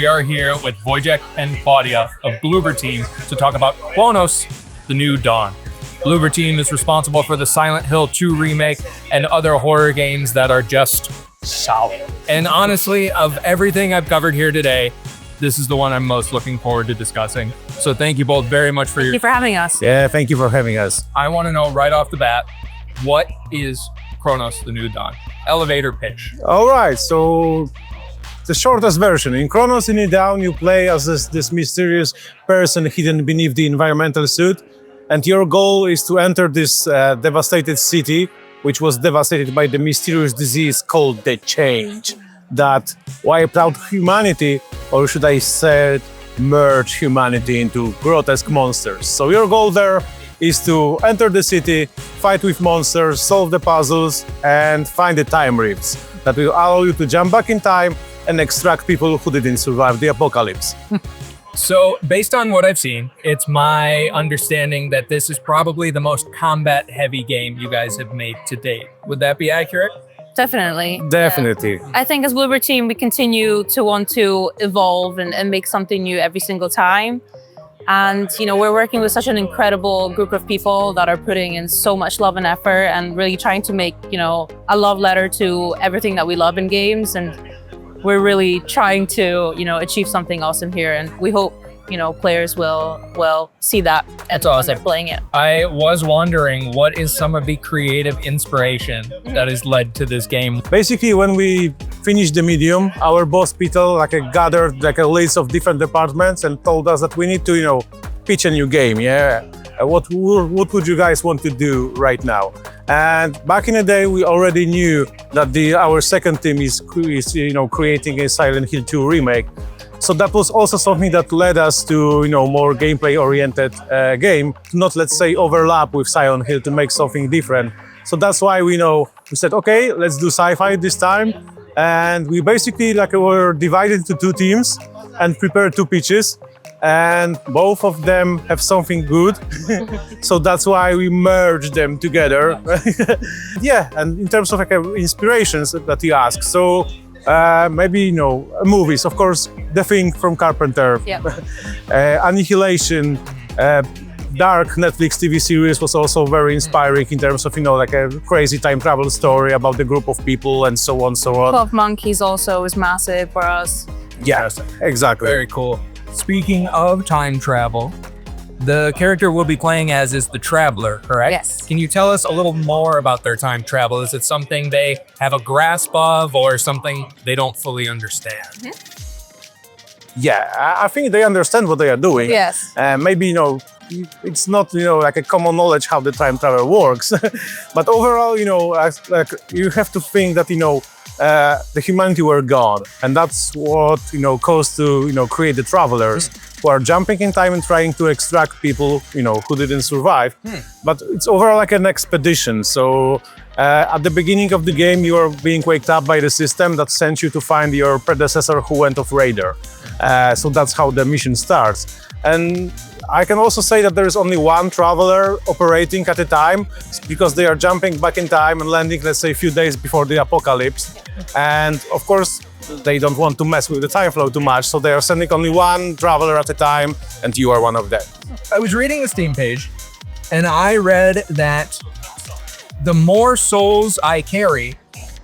we are here with Wojciech and Claudia of Bloober Team to talk about Cronos, the New Dawn. Bloober Team is responsible for the Silent Hill 2 remake and other horror games that are just solid. And honestly, of everything I've covered here today, this is the one I'm most looking forward to discussing. So thank you both very much for Thank you for having us. Yeah, thank you for having us. I want to know right off the bat, what is Cronos, the New Dawn? Elevator pitch. All right, so the shortest version. In Cronos in New Dawn, you play as this mysterious person hidden beneath the environmental suit. And your goal is to enter this devastated city, which was devastated by the mysterious disease called the Change, that wiped out humanity, or should I say, merge humanity into grotesque monsters. So your goal there is to enter the city, fight with monsters, solve the puzzles, and find the time rifts that will allow you to jump back in time and extract people who didn't survive the apocalypse. So based on what I've seen, it's my understanding that this is probably the most combat-heavy game you guys have made to date. Would that be accurate? Definitely. Definitely. Yeah. I think as Bloober Team, we continue to want to evolve and make something new every single time. And, we're working with such an incredible group of people that are putting in so much love and effort and really trying to make, a love letter to everything that we love in games. And we're really trying to, achieve something awesome here. And we hope, players will see that That's when awesome. they're playing it. I was wondering, what is some of the creative inspiration that has led to this game? Basically, when we finished the medium, our boss Peter gathered a list of different departments and told us that we need to, pitch a new game. Yeah, what would you guys want to do right now? And back in the day, we already knew that our second team is creating a Silent Hill 2 remake. So that was also something that led us to, more gameplay-oriented game, not, let's say, overlap with Silent Hill to make something different. So that's why we said, okay, let's do sci-fi this time. And we basically were divided into two teams and prepared two pitches. And both of them have something good. So that's why we merged them together. Yeah, and in terms of inspirations that you ask. So maybe, movies, of course, The Thing from Carpenter, Yep. Annihilation, Dark Netflix TV series was also very inspiring in terms of, a crazy time travel story about a group of people and so on, so on. 12 Monkeys also is massive for us. Yeah, exactly. Very cool. Speaking of time travel, the character we'll be playing as is the Traveler, correct? Yes. Can you tell us a little more about their time travel? Is it something they have a grasp of or something they don't fully understand? Yeah, I think they understand what they are doing. Yes. Maybe, it's not, a common knowledge how the time travel works. But overall, you have to think that, the humanity were gone. And that's what, caused to, create the Travelers who are jumping in time and trying to extract people, who didn't survive. But it's overall an expedition. So at the beginning of the game, you are being waked up by the system that sends you to find your predecessor who went off radar. So that's how the mission starts. And I can also say that there is only one Traveler operating at a time because they are jumping back in time and landing, let's say, a few days before the apocalypse. And of course, they don't want to mess with the time flow too much, so they are sending only one Traveler at a time, and you are one of them. I was reading the Steam page, and I read that the more souls I carry,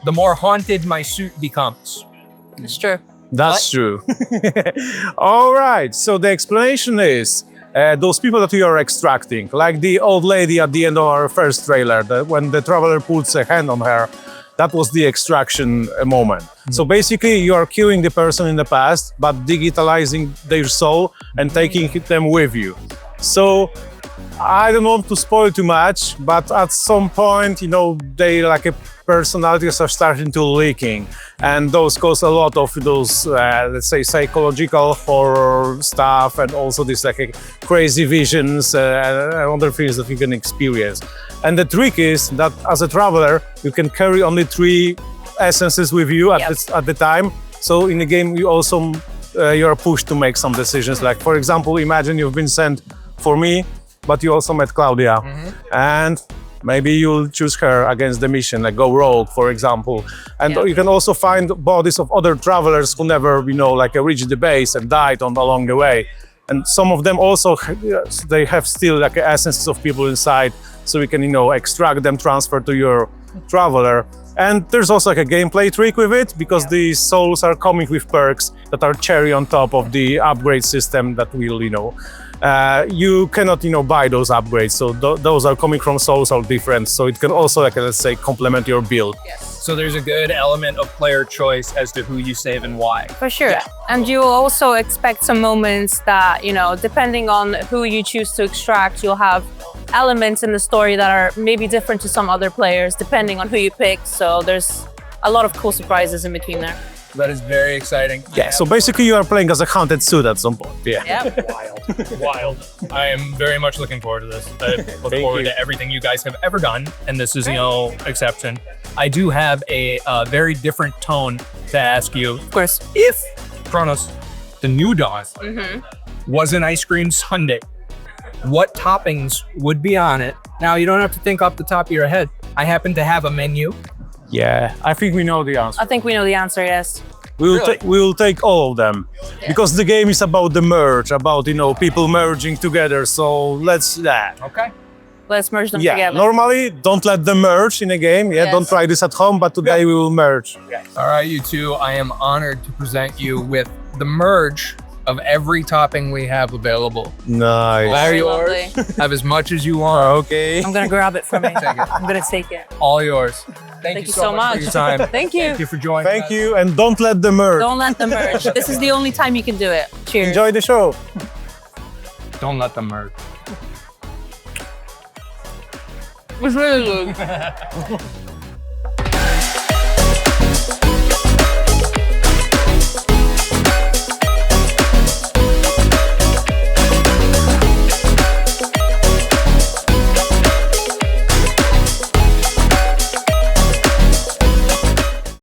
the more haunted my suit becomes. It's true. That's true. All right, so the explanation is those people that you are extracting, like the old lady at the end of our first trailer, when the Traveler puts a hand on her, that was the extraction moment. So basically, you are killing the person in the past, but digitalizing their soul and taking them with you. So I don't want to spoil too much, but at some point, they personalities are starting to leaking, and those cause a lot of those, let's say, psychological horror stuff, and also this crazy visions and other things that you can experience. And the trick is that as a Traveler, you can carry only 3 essences with you at the time. So in the game, you also you are pushed to make some decisions. Like, for example, imagine you've been sent for me, but you also met Claudia, and Maybe you'll choose her against the mission, like go rogue, for example. And Yeah. you can also find bodies of other travelers who never, like reached the base and died along the way. And some of them also, they have still like essences of people inside, so we can, extract them, transfer to your traveler. And there's also like a gameplay trick with it, because these souls are coming with perks that are cherry on top of the upgrade system that will, you cannot, buy those upgrades. So those are coming from souls are different. So it can also, like, let's say, complement your build. So there's a good element of player choice as to who you save and why. For sure. And you will also expect some moments that, depending on who you choose to extract, you'll have elements in the story that are maybe different to some other players, depending on who you pick. So there's a lot of cool surprises in between there. That is very exciting. Yeah, so basically you are playing as a haunted suit at some point. Yeah. Yeah. Wild. I am very much looking forward to this. I look forward to everything you guys have ever done, and this is no exception. I do have a very different tone to ask you. Of course. If Cronos, the new Dawn, was an ice cream sundae, what toppings would be on it? Now, you don't have to think off the top of your head. I happen to have a menu. Yeah, I think we know the answer. I think we know the answer, yes. We will take all of them, because the game is about the merge, about people merging together. So let's that. Okay. Let's merge them Yeah, together. normally don't let them merge in a game. Yeah, Yes. don't try this at home. But today we will merge. All right, you two, I am honored to present you with the merge of every topping we have available. Nice. Larry, Lovely. have as much as you want. Okay. I'm gonna grab it from me. Take it. I'm gonna take it. All yours. Thank you so much. for your time. Thank you. Thank you for joining Thank us. you, and don't let them merge. Don't let them merge. This is the only time you can do it. Cheers. Enjoy the show. Don't let them merge. It was really good.